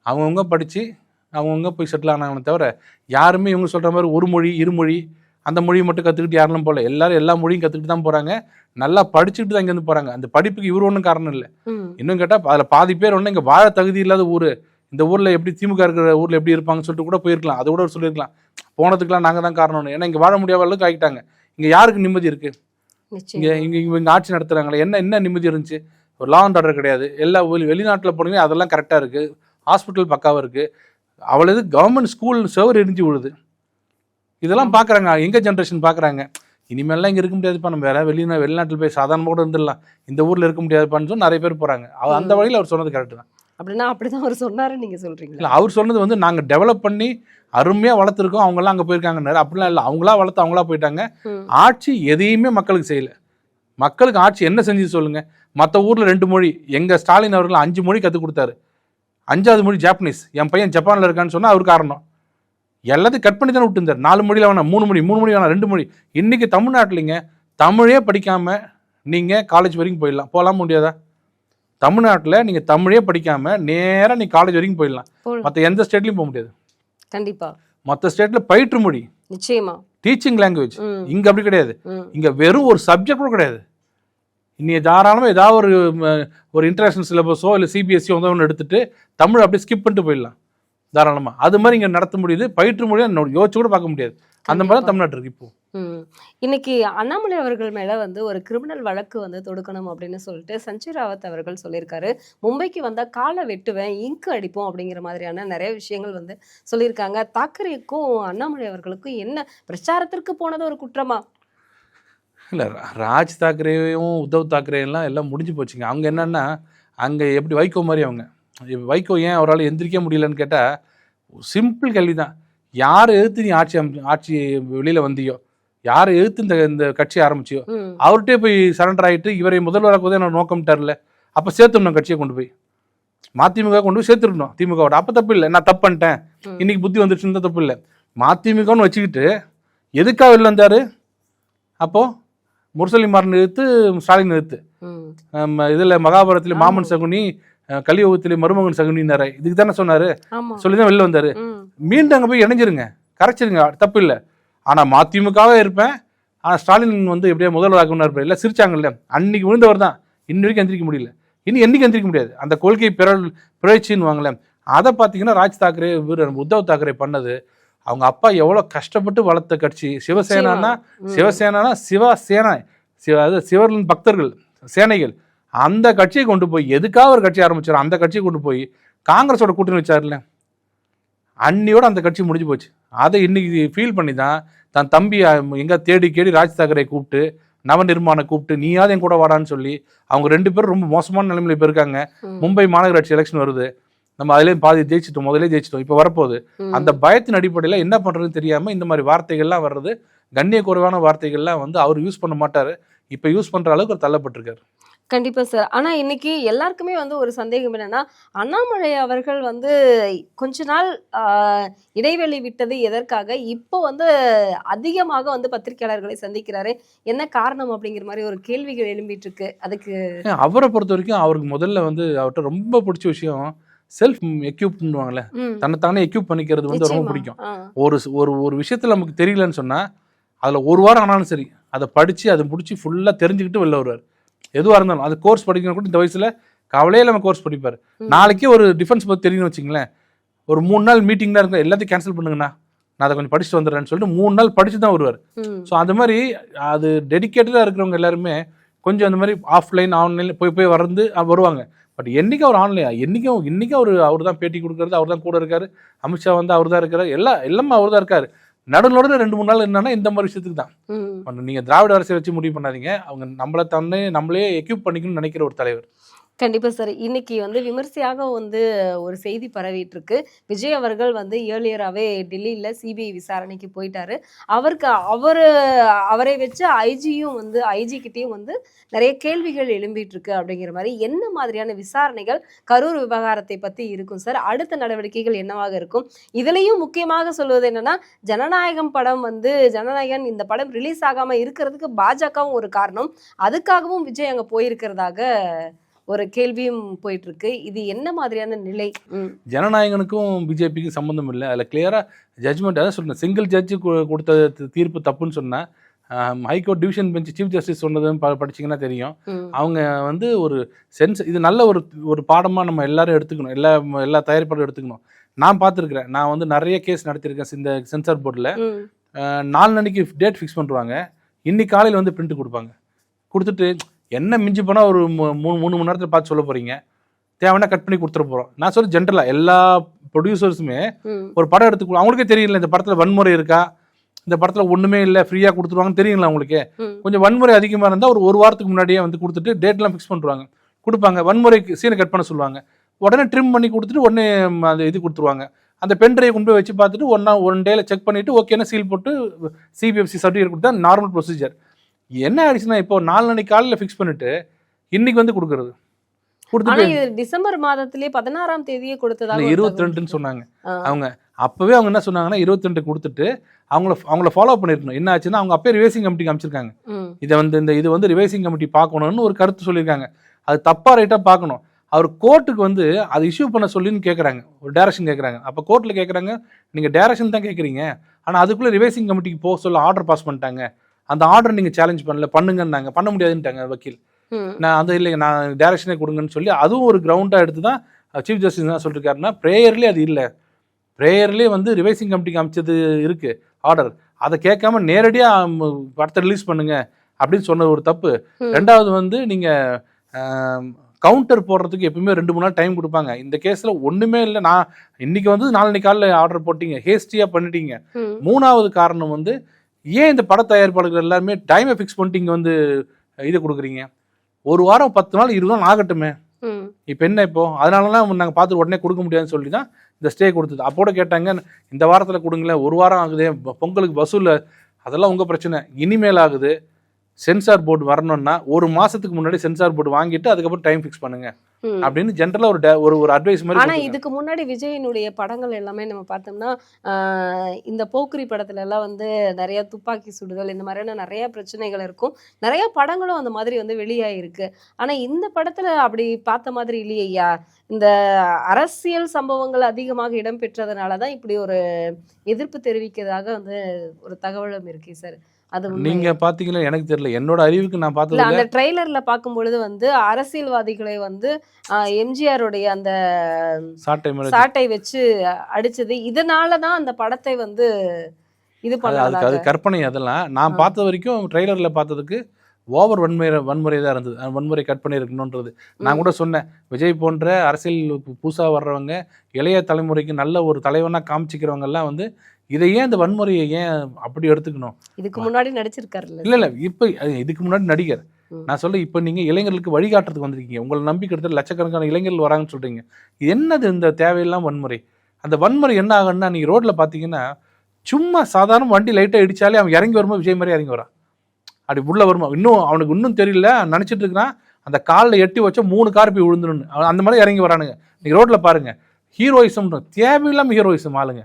அவங்கவுங்க படித்து அவங்கவுங்க போய் செட்டில் ஆனாங்கன்னு தவிர யாருமே இவங்க சொல்கிற மாதிரி ஒரு மொழி இருமொழி அந்த மொழியை மட்டும் கற்றுக்கிட்டு யாரெல்லாம் போகல. எல்லாரும் எல்லா மொழியும் கற்றுக்கிட்டு தான் போகிறாங்க, நல்லா படிச்சுட்டு தான் இங்கேருந்து போகிறாங்க. அந்த படிப்புக்கு இவர் ஒன்றும் காரணம் இல்லை. இன்னும் கேட்டால் அதில் பாதி பேர் ஒன்று இங்கே வாழ தகுதி இல்லாத ஊர், இந்த ஊரில் எப்படி திமுக இருக்கிற ஊரில் எப்படி இருப்பாங்கன்னு சொல்லிட்டு கூட போயிருக்கலாம். அதை கூட சொல்லியிருக்கலாம், போனதுக்கெலாம் நாங்கள் தான் காரணம்னு. ஏன்னா இங்கே வாழ முடியாத அளவுக்கு ஆகிட்டாங்க. இங்கே யாருக்கு நிம்மதி இருக்குது? இங்கே ஆட்சி நடத்துகிறாங்களே, என்ன நிம்மதி இருந்துச்சு? ஒரு லா அண்ட் ஆர்டர் கிடையாது. எல்லா வெளிநாட்டில் போனீங்கன்னா அதெல்லாம் கரெக்டாக இருக்குது, ஹாஸ்பிட்டல் பக்காவாக இருக்குது. அவ்வளவு கவர்மெண்ட் ஸ்கூல் சர்வர் எரிஞ்சு விழுது. இதெல்லாம் பார்க்குறாங்க, எங்கள் ஜென்ரேஷன் பார்க்குறாங்க. இனிமேல்லாம் இங்கே இருக்க முடியாதுப்பா, நம்ம வேற வெளிநாட்டில் போய் சாதாரணமாக கூட இருந்துடலாம், இந்த ஊரில் இருக்க முடியாதுப்பான்னு சொல்லி நிறைய பேர் போகிறாங்க. அந்த வழியில் அவர் சொன்னது கரெக்டு தான். அப்படின்னா அப்படிதான் அவர் சொன்னாரு நீங்கள் சொல்கிறீங்க? இல்லை, அவர் சொன்னது வந்து நாங்கள் டெவலப் பண்ணி அருமையாக வளர்த்துருக்கோம், அவங்களாம் அங்கே போயிருக்காங்க. அப்படிலாம் இல்லை, அவங்களா வளர்த்து அவங்களா போயிட்டாங்க. ஆட்சி எதையுமே மக்களுக்கு செய்யலை. மக்களுக்கு ஆட்சி என்ன செஞ்சு சொல்லுங்கள்? மற்ற ஊரில் 2 மொழி, எங்கள் ஸ்டாலின் அவர்கள் 5 மொழி கற்றுக் கொடுத்தாரு. 5வது மொழி ஜாப்பனீஸ். என் பையன் ஜப்பானில் இருக்கான்னு சொன்னால் அவர் காரணம். எல்லாத்தையும் கட் பண்ணி தானே விட்டுருந்தார். 4 மொழியில் வேணாம், 3 மொழி வேணாம், 2 மொழி. இன்றைக்கி தமிழ்நாட்டிலிங்க தமிழே படிக்காமல் நீங்கள் காலேஜ் வரைக்கும் போகலாம் முடியாதா? தமிழ்நாட்டில் நீங்கள் தமிழே படிக்காமல் நேராக நீங்கள் காலேஜ் வரைக்கும் போயிடலாம். மற்ற எந்த ஸ்டேட்லையும் போக முடியாது. கண்டிப்பாக மற்ற ஸ்டேட்டில் பயிற்று மொழி, நிச்சயமா டீச்சிங் லாங்குவேஜ். இங்கே அப்படி கிடையாது. இங்கே வெறும் ஒரு சப்ஜெக்ட் கூட கிடையாது. இன்னைக்கு தாராளமாக ஏதாவது ஒரு இன்டர்நேஷனல் சிலபஸோ இல்லை சிபிஎஸ்சி ஒன்று எடுத்துகிட்டு தமிழ் அப்படியே ஸ்கிப் பண்ணிட்டு போயிடலாம் தாராளமாக. அது மாதிரி இங்கே நடத்த முடியுது. பயிற்று மொழியாக யோசிச்சு கூட பார்க்க முடியாது. அந்த மாதிரி தான் தமிழ்நாட்டு இருக்கு. இப்போ இன்னைக்கு அண்ணாமலை அவர்கள் மேலே வந்து ஒரு கிரிமினல் வழக்கு வந்து தொடுக்கணும் அப்படின்னு சொல்லிட்டு சஞ்சய் ராவத் அவர்கள் சொல்லியிருக்காரு. மும்பைக்கு வந்தால் காலை வெட்டுவேன், இங்கு அடிப்போம் அப்படிங்கிற மாதிரியான நிறைய விஷயங்கள் வந்து சொல்லியிருக்காங்க. தாக்கரேக்கும் அண்ணாமலை அவர்களுக்கும் என்ன பிரச்சாரத்திற்கு போனது ஒரு குற்றமா? இல்லை, ராஜ் தாக்கரேவும் உத்தவ் தாக்கரேலாம் எல்லாம் முடிஞ்சு போச்சுங்க. அவங்க என்னென்னா அங்கே எப்படி வைகோ மாதிரி அவங்க வைகோ ஏன் அவரால் எந்திரிக்க முடியலன்னு கேட்டால் சிம்பிள் கேள்வி தான். யாரை எதிர்த்து நீ ஆட்சி வெளியில் வந்தியோ, யாரை எதிர்த்து இந்த கட்சியை ஆரம்பிச்சியோ அவர்கிட்டே போய் சரண்டர் ஆகிட்டு இவரை முதல்வராக என்ன நோக்கம்ட்டார்ல, அப்போ சேர்த்துடணும் கட்சியை கொண்டு போய் மதிமுக கொண்டு போய் சேர்த்துடணும் திமுகவோட. அப்போ தப்பு இல்லை, நான் தப்பு பண்ணிட்டேன் இன்னைக்கு புத்தி வந்துடுச்சுன்னு தப்பு இல்லை. மதிமுகன்னு வச்சுக்கிட்டு எதுக்காக வெளில வந்தார்? அப்போது முரசொலிமாறன் எதிர்த்து ஸ்டாலின் எதிர்த்து, இதில் மகாபாரத்தில் மாமன் சகுனி, கலியுகத்திலே மருமகன் சகுனின்னாரு. இதுக்கு தானே சொன்னார், சொல்லி தான் வெளில வந்தார். மீண்டும் அங்கே போய் இணைஞ்சிருங்க, கரைச்சிருங்க, தப்பு இல்லை. ஆனால் மதிமுகவே இருப்பேன், ஆனால் ஸ்டாலின் வந்து எப்படியா முதல்வராகணும்னு இருப்பேன். இல்லை சிரிச்சாங்கல்ல, அன்னைக்கு விழுந்தவர் தான் இன்னி வரைக்கும் எந்திரிக்க முடியல, இனி என்னைக்கு எந்திரிக்க முடியாது. அந்த கொள்கை பிறழ்ச்சின்னு வாங்கல. அதை பார்த்தீங்கன்னா ராஜ் தாக்கரே உத்தவ் தாக்கரே பண்ணது. அவங்க அப்பா எவ்வளோ கஷ்டப்பட்டு வளர்த்த கட்சி சிவசேனானா சிவசேனா, அதாவது சிவரின் பக்தர்கள் சேனைகள். அந்த கட்சியை கொண்டு போய் எதுக்காக ஒரு கட்சி ஆரம்பிச்சார், அந்த கட்சியை கொண்டு போய் காங்கிரஸோட கூட்டணி வச்சார்ல, அன்னியோட அந்த கட்சி முடிஞ்சு போச்சு. அதை இன்னைக்கு ஃபீல் பண்ணி தான் தன் தம்பி எங்கே தேடி ராஜ் தாக்கரே கூப்பிட்டு நவநிர்மாணை கூப்பிட்டு நீயாவது என் கூட வாடான்னு சொல்லி அவங்க 2 பேரும் ரொம்ப மோசமான நிலைமையில இப்போ இருக்காங்க. மும்பை மாநகராட்சி எலெக்ஷன் வருது, நம்ம அதிலே பாதி ஜெயிச்சிட்டோம், முதலே ஜெயிச்சிட்டோம், இப்போ வரப்போகுது. அந்த பயத்தின் அடிப்படையில் என்ன பண்ணுறதுன்னு தெரியாமல் இந்த மாதிரி வார்த்தைகள்லாம் வர்றது, கண்ணிய குறைவான வார்த்தைகள்லாம் வந்து அவர் யூஸ் பண்ண மாட்டார். இப்போ யூஸ் பண்ணுற அளவுக்கு தள்ளப்பட்டிருக்காரு. கண்டிப்பா சார். ஆனா இன்னைக்கு எல்லாருக்குமே வந்து ஒரு சந்தேகம் என்னன்னா, அண்ணாமலை அவர்கள் வந்து கொஞ்ச நாள் இடைவெளி விட்டது எதற்காக? இப்போ வந்து அதிகமாக வந்து பத்திரிகையாளர்களை சந்திக்கிறாரு, என்ன காரணம் அப்படிங்கிற மாதிரி ஒரு கேள்விகள் எழும்பிட்டு இருக்கு. அதுக்கு அவரை பொறுத்த வரைக்கும் அவருக்கு முதல்ல வந்து அவர்கிட்ட ரொம்ப பிடிச்ச விஷயம் செல்ஃப் எக்யூப் பண்ணுவாங்கல்ல, தன்னைத்தானே எக்யூப் பண்ணிக்கிறது வந்து ரொம்ப பிடிக்கும். ஒரு விஷயத்துல நமக்கு தெரியலன்னு சொன்னா அதுல 1 வாரம் ஆனாலும் சரி அதை படிச்சு அதை முடிச்சு ஃபுல்லா தெரிஞ்சுக்கிட்டு வெளில வருவார். எதுவாக இருந்தாலும் அது கோர்ஸ் படிக்கணும் கூட இந்த வயசுல கவலையே இல்லாமல் கோர்ஸ் படிப்பார். நாளைக்கே ஒரு டிஃபென்ஸ் பற்றி தெரியும்னு வச்சுங்களேன், ஒரு 3 நாள் மீட்டிங் தான் இருக்கும், எல்லாத்தையும் கேன்சல் பண்ணுங்கண்ணா, நான் அதை கொஞ்சம் படிச்சுட்டு வந்துடுறேன்னு சொல்லிட்டு 3 நாள் படிச்சு தான் வருவார். ஸோ அந்த மாதிரி அது டெடிக்கேட்டடாக இருக்கிறவங்க எல்லாருமே கொஞ்சம் அந்த மாதிரி ஆஃப்லைன் ஆன்லைன் போய் வருவாங்க. பட் என்றைக்கும் அவர் ஆன்லைன், இன்றைக்கும் அவர் தான் பேட்டி கொடுக்குறது, அவர் தான் கூட இருக்கார். அமித்ஷா வந்து அவர் தான் இருக்கார், எல்லாமே அவர் தான் இருக்கார். நடுவில் 2-3 நாள் என்னன்னா இந்த மாதிரி விஷயத்துக்கு தான். நீங்கள் திராவிட அரசியல் வச்சு முடிவு பண்ணாதீங்க, அவங்க நம்மளே எக்யூப் பண்ணிக்கணும்னு நினைக்கிற ஒரு தலைவர். கண்டிப்பா சார். இன்னைக்கு விமர்சையாக ஒரு செய்தி பரவிட்டு இருக்கு. விஜய் அவர்கள் ஏர்லியராவே டெல்லியில சிபிஐ விசாரணைக்கு போயிட்டாரு. அவரை வச்சு ஐஜி கிட்டயும் நெறைய கேள்விகள் எழும்பிட்டு இருக்கு அப்படிங்கிற மாரி. என்ன மாதிரியான விசாரணைகள் கரூர் விவகாரத்தை பத்தி இருக்கும் சார்? அடுத்த நடவடிக்கைகள் என்னவாக இருக்கும்? இதுலயும் முக்கியமாக சொல்வது என்னன்னா, ஜனநாயகன் இந்த படம் ரிலீஸ் ஆகாம இருக்கிறதுக்கு பாஜகவும் ஒரு காரணம். அதுக்காகவும் விஜய் அங்க போயிருக்கிறதாக ஒரு கேள்வியும் போயிட்டு இருக்கு. இது என்ன மாதிரியான நிலை? ஜனநாயகனுக்கும் பிஜேபிக்கும் சம்பந்தம் இல்லை. அதில் கிளியரா ஜட்ஜ்மெண்ட் அதான் சொல்றேன். சிங்கிள் ஜட்ஜு கொடுத்த தீர்ப்பு தப்புன்னு சொன்னா high court division bench chief justice சொன்னதும் படிச்சீங்கன்னா தெரியும். அவங்க ஒரு இது நல்ல ஒரு பாடமா நம்ம எல்லாரும் எடுத்துக்கணும். எல்லா தயாரிப்பாளரும் எடுத்துக்கணும். நான் பார்த்துருக்கிறேன். நான் நிறைய கேஸ் நடத்திருக்கேன் இந்த சென்சார் போர்டில். 4 அன்னைக்கு டேட் ஃபிக்ஸ் பண்ணுவாங்க. இன்னைக்கு காலையில் பிரிண்ட் கொடுப்பாங்க. கொடுத்துட்டு என்ன மிஞ்சி போனால் ஒரு 3 மணி நேரத்தில் பார்த்து சொல்ல போறீங்க. தேவைன்னா கட் பண்ணி கொடுத்துட போகிறோம். நான் சொல்ல ஜென்ரலாக எல்லா ப்ரொடியூசர்ஸுமே ஒரு படம் எடுத்து அவங்களுக்கே தெரியல இந்த படத்தில் வன்முறை இருக்கா, இந்த படத்தில் ஒன்றுமே இல்லை ஃப்ரீயாக கொடுத்துருவாங்கன்னு தெரியுங்களா அவங்களுக்கு. கொஞ்சம் வன்முறை அதிகமாக இருந்தால் ஒரு வாரத்துக்கு முன்னாடியே கொடுத்துட்டு டேட்லாம் ஃபிக்ஸ் பண்ணுவாங்க. கொடுப்பாங்க. வன்முறைக்கு சீனை கட் பண்ண சொல்லுவாங்க. உடனே ட்ரிம் பண்ணி கொடுத்துட்டு உடனே அந்த இது கொடுத்துருவாங்க. அந்த பென்ட்ரைவை கொண்டு போய் வச்சு பார்த்துட்டு ஒன் டேல செக் பண்ணிவிட்டு ஓகேன்னா சீல் போட்டு சிபிஎஃப்சி சர்டிஃபிகேட் கொடுத்தா நார்மல் ப்ரொசீஜர். என்ன ஆயிடுச்சுன்னா இப்போ 4 அன்னைக்கு காலையில் ஃபிக்ஸ் பண்ணிட்டு இன்னைக்கு கொடுக்குறது. டிசம்பர் மாதத்திலே 16ஆம் தேதியே கொடுத்ததாக 22ன்னு சொன்னாங்க. அவங்க அப்பவே அவங்க என்ன சொன்னாங்கன்னா 22 கொடுத்துட்டு அவங்கள ஃபாலோ பண்ணிருக்கணும். என்ன ஆச்சுன்னா அவங்க அப்பயே ரிவைசிங் கமிட்டிக்கு அமைச்சிருக்காங்க. இதை இது ரிவைசிங் கமிட்டி பார்க்கணும்னு ஒரு கருத்து சொல்லியிருக்காங்க. அது தப்பா ரைட்டா பார்க்கணும். அவர் கோர்ட்டுக்கு அதை இஷ்யூ பண்ண சொல்லின்னு கேட்குறாங்க. ஒரு டைரக்ஷன் கேட்குறாங்க. அப்போ கோர்ட்டில் கேட்குறாங்க, நீங்கள் டைரக்ஷன் தான் கேட்குறீங்க, ஆனால் அதுக்குள்ளே ரிவைசிங் கமிட்டிக்கு போக சொல்ல ஆர்டர் பாஸ் பண்ணிட்டாங்க. அந்த ஆர்டர் நீங்கள் சேலஞ்ச் பண்ணுங்கன்னாங்க. பண்ண முடியாதுன்ட்டாங்க வக்கீல். நான் இல்லைங்க, நான் டைரக்ஷனே கொடுங்கன்னு சொல்லி அதுவும் ஒரு கிரவுண்டாக எடுத்து தான் சீஃப் ஜஸ்டிஸ் என்ன சொல்லியிருக்காருன்னா, ப்ரேயர்லேயே அது இல்லை. ப்ரேயர்லேயே ரிவைசிங் கமிட்டிக்கு அமைச்சது இருக்குது ஆர்டர். அதை கேட்காம நேரடியாக படத்தை ரிலீஸ் பண்ணுங்க அப்படின்னு சொன்னது ஒரு தப்பு. ரெண்டாவது நீங்கள் கவுண்டர் போடுறதுக்கு எப்பவுமே 2-3 நாள் டைம் கொடுப்பாங்க. இந்த கேஸ்ல ஒண்ணுமே இல்லை. நான் இன்னைக்கு நாளைக்கு காலையில் ஆர்டர் போட்டீங்க, ஹேஸ்டியா பண்ணிட்டீங்க. 3வது காரணம் ஏன் இந்த பட தயாரிப்பாளர்கள் எல்லாருமே டைமை ஃபிக்ஸ் பண்ணிட்டு இங்கே இதை கொடுக்குறீங்க? ஒரு வாரம் 10 நாள் 20 நாள் ஆகட்டுமே. இப்போ என்ன இப்போ அதனாலலாம் நாங்கள் பார்த்து உடனே கொடுக்க முடியாதுன்னு சொல்லி தான் இந்த ஸ்டே கொடுத்தது. அப்போட கேட்டாங்க, இந்த வாரத்தில் கொடுங்களேன், ஒரு வாரம் ஆகுது, பொங்கலுக்கு வசூல், அதெல்லாம் உங்கள் பிரச்சனை. இனிமேல் ஆகுது. சென்சார் போர்டு வரணும்னா 1 மாசத்துக்கு முன்னாடி சென்சார் போர்டு வாங்கிட்டு அதுக்கப்புறம் டைம் ஃபிக்ஸ் பண்ணுங்க அப்படின்னு ஜென்ரலா ஒரு அட்வைஸ் மாதிரி. ஆனா இதுக்கு முன்னாடி விஜயனுடைய படங்கள் எல்லாமே நம்ம பார்த்தோம்னா இந்த போக்கிரி படத்துல எல்லாம் நிறைய துப்பாக்கி சுடுதல் இந்த மாதிரியான நிறைய பிரச்சனைகள் இருக்கும். நிறைய படங்களும் அந்த மாதிரி வெளியாயிருக்கு. ஆனா இந்த படத்துல அப்படி பார்த்த மாதிரி இல்லையா? இந்த அரசியல் சம்பவங்கள் அதிகமாக இடம்பெற்றதுனாலதான் இப்படி ஒரு எதிர்ப்பு தெரிவிக்கிறதாக ஒரு தகவலும் இருக்கு சார். நீங்க பாத்தீங்களா? எனக்கு தெரியல. என்னோட அறிவுக்கு நான் பார்த்தது அந்த ட்ரெய்லர்ல பார்க்கும்பொழுது அரசியல்வாதிகளை எம்ஜிஆருடைய அந்த சாட்டை வச்சு அடிச்சது, இதனாலதான் அந்த படத்தை இது பண்ணாங்க. அது கற்பனை. அதெல்லாம் நான் பார்த்த வரைக்கும் ட்ரெய்லர்ல பார்த்ததுக்கு ஓவர் வன்முறை தான் இருந்தது. வன்முறை கட் பண்ணியிருக்கணுன்றது நான் கூட சொன்னேன். விஜய் போன்ற அரசியல் புதுசாக வர்றவங்க, இளைய தலைமுறைக்கு நல்ல ஒரு தலைவனாக காமிச்சிக்கிறவங்க எல்லாம் இதை ஏன் இந்த வன்முறையை ஏன் அப்படி எடுத்துக்கணும்? இதுக்கு முன்னாடி நடிச்சிருக்காரு இல்ல இப்போ இதுக்கு முன்னாடி நடிகர். நான் சொல்ல இப்போ நீங்க இளைஞர்களுக்கு வழிகாட்டுறதுக்கு வந்திருக்கீங்க. உங்களை நம்பி கிட்டத்தட்ட லட்சக்கணக்கான இளைஞர்கள் வராங்கன்னு சொல்றீங்க. என்னது இந்த தேவையில்லாம் வன்முறை? அந்த வன்முறை என்ன ஆகுன்னா, நீங்க ரோட்ல பாத்தீங்கன்னா சும்மா சாதாரண வண்டி லைட்டா இடிச்சாலே அவன் இறங்கி வரும்போது விஜய் மாதிரி இறங்கி வரான். அப்படி உள்ள வருமா அவனுக்கு இன்னும் தெரியல, நினைச்சிட்டு இருக்கிறான் அந்த காலில் எட்டி வச்சா 3 கார் போய் விழுந்துருன்னு. அந்த மாதிரி இறங்கி வரானுங்க. நீங்க ரோட்ல பாருங்க. ஹீரோயிசம் தேவையில்லாம ஹீரோயிசம் ஆளுங்க.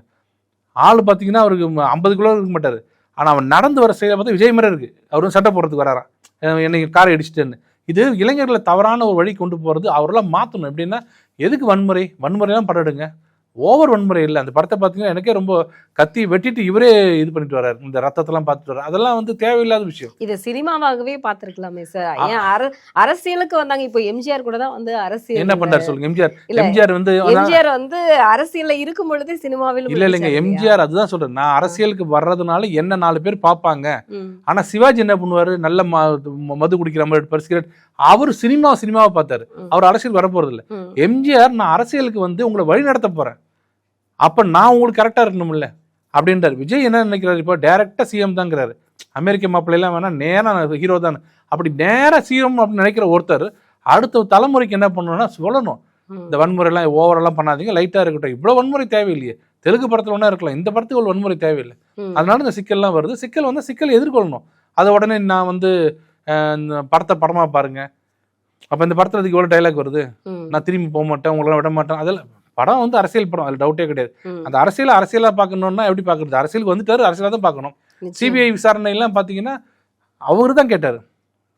ஆள் பார்த்தீங்கன்னா அவருக்கு 50 கிலோ இருக்க மாட்டார். ஆனால் அவன் நடந்து வர செய்ய பார்த்தா விஜய் மாதிரி இருக்கு. அவரும் சட்டை போடுறதுக்கு வராரான், என்னைக்கு காரை அடிச்சுட்டேன்னு. இது இளைஞர்களை தவறான ஒரு வழி கொண்டு போகிறது. அவரெல்லாம் மாற்றணும். எப்படின்னா, எதுக்கு வன்முறையெல்லாம் படம் எடுங்க. ஓவர் வன்முறை இல்லை. அந்த படத்தை பார்த்தீங்கன்னா எனக்கே ரொம்ப கத்தி வெட்டிட்டு இவரே இது பண்ணிட்டு வர்றாரு. இந்த ரத்தத்தெல்லாம் பார்த்துட்டு வர்றாரு. அதெல்லாம் தேவையில்லாத விஷயம். இதை சினிமாவாகவே பார்த்துருக்கலாமே சார். ஏன் அரசியலுக்கு வந்தாங்க? இப்போ எம்ஜிஆர் கூட தான் அரசியல் என்ன பண்றாரு சொல்லுங்க. எம்ஜிஆர் அரசியல்ல இருக்கும் பொழுதே சினிமாவில் இல்லைங்க. எம்ஜிஆர் அதுதான் சொல்றேன். நான் அரசியலுக்கு வர்றதுனால என்ன 4 பேர் பார்ப்பாங்க. ஆனா சிவாஜி என்ன பண்ணுவாரு? நல்ல மது குடிக்கிற மாதிரி சிகரெட். அவர் சினிமாவை பார்த்தாரு. அவர் அரசியல் வரப்போறது இல்லை. எம்ஜிஆர் நான் அரசியலுக்கு உங்களை வழி நடத்த போறேன், அப்ப நான் உங்களுக்கு கரெக்டா இருக்கணும்ல அப்படின்றாரு. விஜய் என்ன நினைக்கிறாரு? இப்போ டைரக்டா சிஎம் தாங்கிறாரு. அமெரிக்க மாப்பிள்ளைலாம் வேணா நேரா ஹீரோ தான். அப்படி நேரா சிஎம் அப்படின்னு நினைக்கிற ஒருத்தர் அடுத்த தலைமுறைக்கு என்ன பண்ணணும்னா சொல்லணும், இந்த வன்முறையெல்லாம் ஓவரெல்லாம் பண்ணாதீங்க, லைட்டாக இருக்கட்டும். இவ்வளோ வன்முறை தேவையில்லையே, தெலுங்கு படத்தில் ஒன்றா இருக்கலாம், இந்த படத்துக்கு ஒரு வன்முறை தேவையில்லை. அதனால இந்த சிக்கல்லாம் வருது. சிக்கல் வந்து சிக்கல் எதிர்கொள்ளணும். அதை உடனே நான் வந்து இந்த படத்தை படமாக பாருங்க, அப்போ இந்த படத்தில் அதுக்கு எவ்வளோ டைலாக் வருது, நான் திரும்பி போக மாட்டேன், உங்களை விட மாட்டேன், அதெல்லாம் படம் வந்து அரசியல் படம், அதில் டவுட்டே கிடையாது. அந்த அரசியலாக பார்க்கணுன்னா எப்படி பார்க்குறது, அரசியலுக்கு வந்துட்டாரு, அரசியலாக தான் பார்க்கணும். சிபிஐ விசாரணையெல்லாம் பார்த்தீங்கன்னா அவரு தான் கேட்டார்,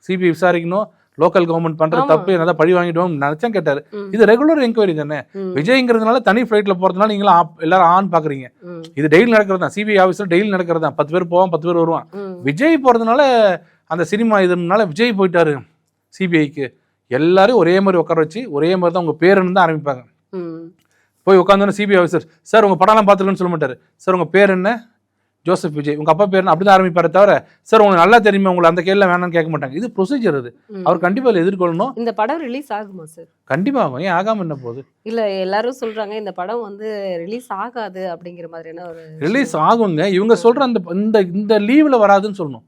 சிபிஐ விசாரிக்கணும், லோக்கல் கவர்மெண்ட் பண்ற தப்பு என்னதான் பழி வாங்கிடுவோம் நினைச்சா கேட்டாரு. இது ரெகுலர் என்கொயரி தானே. விஜய்ங்கிறதுனால தனி ஃபிளைட்ல போறதுனால நீங்களும் எல்லாரும் ஆன் பாக்குறீங்க. இது டெய்லி நடக்கிறது தான், சிபிஐ ஆஃபீஸில் டெய்லி நடக்கிறது தான். 10 பேர் போவான், 10 பேர் வருவான். விஜய் போறதுனால அந்த சினிமா இதுனால விஜய் போயிட்டாரு சிபிஐக்கு, எல்லாரும் ஒரே மாதிரி உட்கார வச்சு ஒரே மாதிரி தான் உங்க பேருன்னு தான் ஆரம்பிப்பாங்க. போய் உட்காந்தோன்னு சிபிஐ ஆஃபீஸர், சார் உங்க படம்லாம் பார்த்துருக்குன்னு சொல்ல மாட்டாரு, சார் உங்க பேர் என்ன, ஜோசப் விஜய், உங்க அப்பா பேர் அப்படிதான் ஆரம்பிப்பாரு தவிர, சார் உங்களுக்கு நல்லா தெரியுமா, உங்களை அந்த கேள்வி வேணாம்னு கேட்க மாட்டாங்க. இது ப்ரொசீஜர். அது அவர் கண்டிப்பா எதிர்கொள்ளணும். இந்த படம் ரிலீஸ் ஆகுமா சார்? கண்டிப்பா ஆகும், ஏன் ஆகாம என்ன போகுது. இல்ல எல்லாரும் சொல்றாங்க இந்த படம் வந்து ரிலீஸ் ஆகாது அப்படிங்கிற மாதிரியான ஒரு ரிலீஸ் ஆகுங்க. இவங்க சொல்ற அந்த இந்த லீவ்ல வராதுன்னு சொல்லணும்.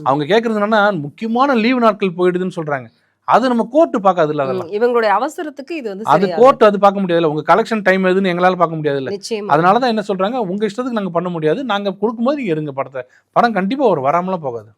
அவங்க கேட்கறது என்னன்னா முக்கியமான லீவ் நாட்கள் போயிடுதுன்னு சொல்றாங்க. அது நம்ம கோர்ட்டு பார்க்காதுல்ல, அதெல்லாம் இவங்களுடைய அவசரத்துக்கு இது வந்து அது கோர்ட் அது பார்க்க முடியாதுல்ல. உங்க கலெக்ஷன் டைம் எதுன்னு எங்களால பார்க்க முடியாதுல்ல. அதனாலதான் என்ன சொல்றாங்க, உங்க இஷ்டத்துக்கு நாங்க பண்ண முடியாது, நாங்க கொடுக்கும்போது நீங்க இருங்க படத்தை. படம் கண்டிப்பா ஒரு வராமலாம் போகாது.